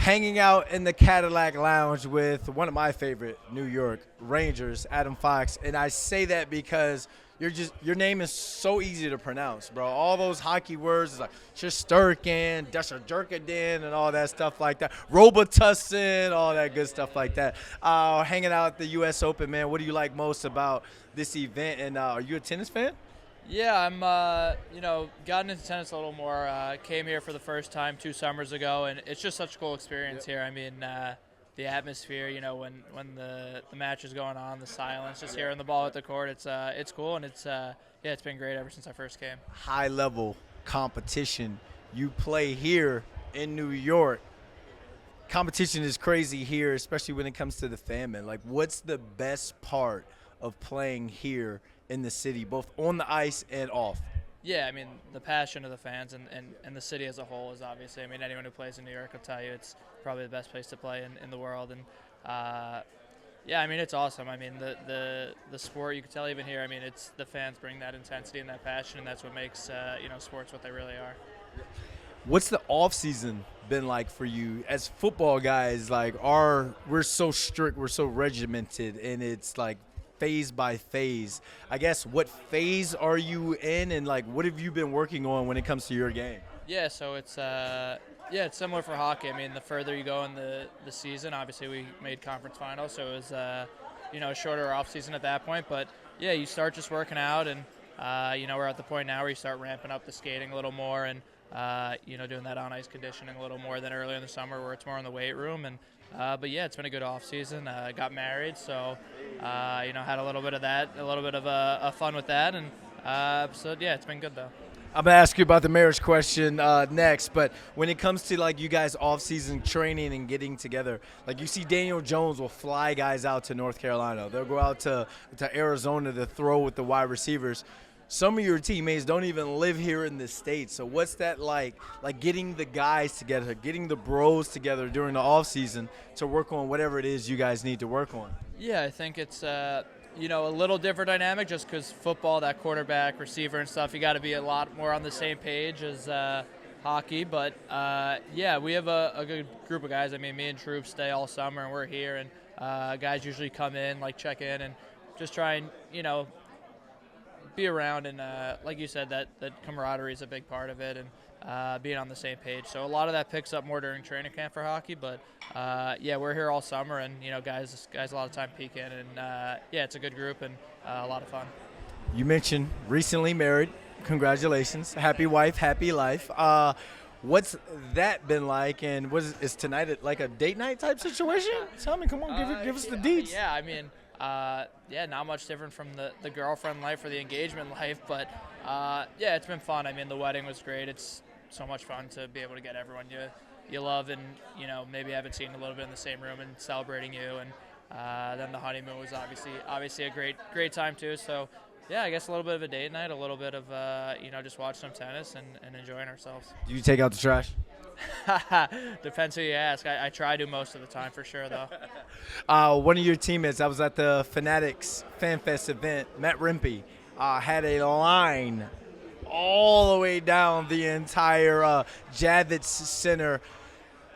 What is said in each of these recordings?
hanging out in the Cadillac Lounge with one of my favorite New York Rangers, Adam Fox. And I say that because your name is so easy to pronounce, bro. All those hockey words is like Shesterkin, Deshajerkadin, and all that stuff like that. Robitussin, all that good stuff like that. Hanging out at the U.S. Open, man. What do you like most about this event? And are you a tennis fan? Yeah, I'm, gotten into tennis a little more. Came here for the first time 2 summers ago, and it's just such a cool experience here. I mean, the atmosphere, when the match is going on, the silence, just hearing the ball at the court, it's cool, and it's been great ever since I first came. High-level competition. You play here in New York. Competition is crazy here, especially when it comes to the fan. Like, what's the best part of playing here in the city, both on the ice and off? Yeah, I mean, the passion of the fans and the city as a whole is obviously, I mean, anyone who plays in New York will tell you it's probably the best place to play in the world. And, yeah, I mean, it's awesome. I mean, the sport, you can tell even here, I mean, it's the fans bring that intensity and that passion, and that's what makes, sports what they really are. What's the off season been like for you as football guys? Like, we're so strict, we're so regimented, and it's like phase by phase. I guess, what phase are you in, and like what have you been working on when it comes to your game? Yeah, so it's similar for hockey. I mean, the further you go in the season, obviously we made conference finals, so it was a shorter off season at that point. But yeah, you start just working out, and we're at the point now where you start ramping up the skating a little more, and doing that on ice conditioning a little more than earlier in the summer, where it's more in the weight room. And but yeah, it's been a good off season. Got married, so had a little bit of that, a little bit of fun with that, and so yeah, it's been good though. I'm gonna ask you about the marriage question next, but when it comes to like you guys off-season training and getting together, like you see Daniel Jones will fly guys out to North Carolina. They'll go out to Arizona to throw with the wide receivers. Some of your teammates don't even live here in the States. So what's that like getting the guys together, getting the bros together during the off-season to work on whatever it is you guys need to work on? Yeah, I think it's a little different dynamic just because football, that quarterback, receiver and stuff, you got to be a lot more on the same page as hockey. But, yeah, we have a good group of guys. I mean, me and Troop stay all summer, and we're here. And guys usually come in, like check in, and just try and, be around. And like you said, that camaraderie is a big part of it, and being on the same page. So a lot of that picks up more during training camp for hockey. But, yeah, we're here all summer, and, guys a lot of time peek in. And, yeah, it's a good group and a lot of fun. You mentioned recently married. Congratulations. Happy wife, happy life. What's that been like, and is tonight like a date night type situation? Tell me, come on, give us the deets. Yeah, I mean, not much different from the girlfriend life or the engagement life, but yeah, it's been fun. I mean, the wedding was great. It's so much fun to be able to get everyone you love and maybe haven't seen a little bit in the same room and celebrating you. And then the honeymoon was obviously a great time too. So yeah, I guess a little bit of a date night, a little bit of just watch some tennis and enjoying ourselves. Do you take out the trash? Depends who you ask. I try to most of the time, for sure, though. One of your teammates, I was at the Fanatics Fan Fest event, Matt Rempe, had a line all the way down the entire Javits Center.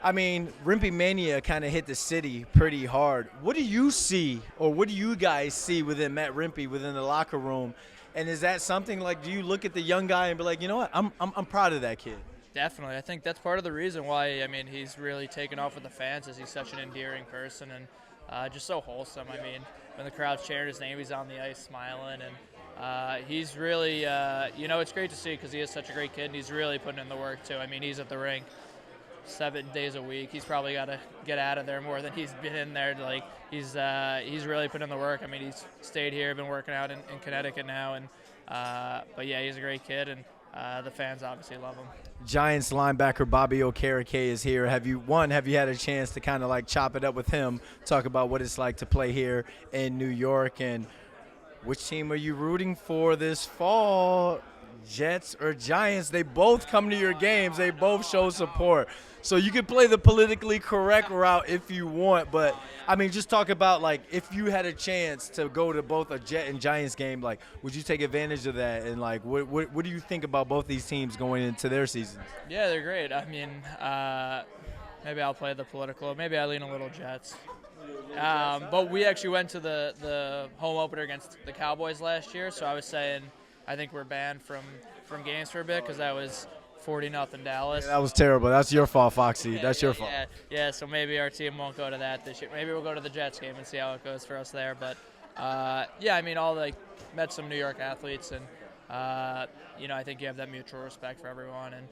I mean, Rempe Mania kind of hit the city pretty hard. What do you see, or what do you guys see within Matt Rempe, within the locker room? And is that something like, do you look at the young guy and be like, you know what, I'm proud of that kid? Definitely. I think that's part of the reason why, I mean, he's really taken off with the fans, is he's such an endearing person and just so wholesome. I mean, when the crowd's cheering his name, he's on the ice smiling, and he's really, it's great to see because he is such a great kid, and he's really putting in the work too. I mean, he's at the rink 7 days a week. He's probably got to get out of there more than he's been in there. Like, he's really put in the work. I mean, he's stayed here, been working out in Connecticut now, and but yeah, he's a great kid, and the fans obviously love him. Giants linebacker Bobby Okereke is here. Have you had a chance to kind of like chop it up with him, talk about what it's like to play here in New York, and which team are you rooting for this fall? Jets or Giants? They both come to your games. They both show support. So you can play the politically correct route if you want, but I mean, just talk about like if you had a chance to go to both a Jet and Giants game, like would you take advantage of that? And like, what do you think about both these teams going into their seasons? Yeah, they're great. I mean, Maybe I'll play the political. Maybe I lean a little Jets. But we actually went to the home opener against the Cowboys last year, so I was saying I think we're banned from games for a bit because that was 40-0 Dallas. Yeah, that was terrible. That's your fault, Foxy. Yeah, That's your fault. Yeah, so maybe our team won't go to that this year. Maybe we'll go to the Jets game and see how it goes for us there. But, yeah, I mean, met some New York athletes, and, I think you have that mutual respect for everyone and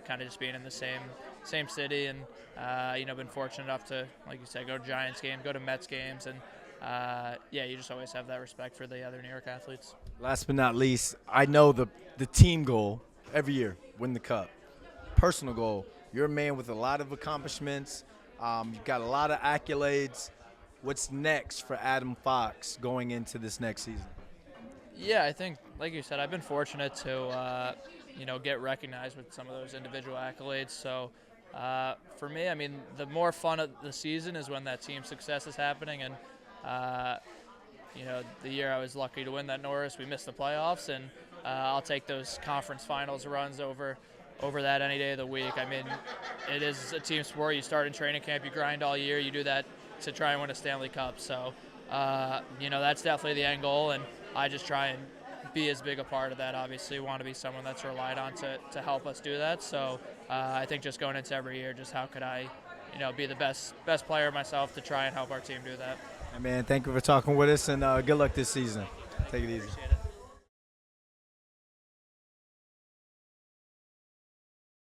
kind of just being in the same city and, been fortunate enough to, like you said, go to Giants games, go to Mets games, and, you just always have that respect for the other New York athletes. Last but not least, I know the team goal every year, win the cup. Personal goal, you're a man with a lot of accomplishments. You've got a lot of accolades. What's next for Adam Fox going into this next season? Yeah, I think, like you said, I've been fortunate to, get recognized with some of those individual accolades. So for me, I mean, the more fun of the season is when that team success is happening. And, the year I was lucky to win that Norris, we missed the playoffs. And I'll take those conference finals runs over that any day of the week. I mean, it is a team sport. You start in training camp, you grind all year, you do that to try and win a Stanley Cup. So, that's definitely the end goal, and I just try and be as big a part of that. Obviously, want to be someone that's relied on to help us do that. So, I think just going into every year, just how could I, be the best player myself to try and help our team do that. Hey man, thank you for talking with us, and good luck this season. Take it easy. Appreciate it.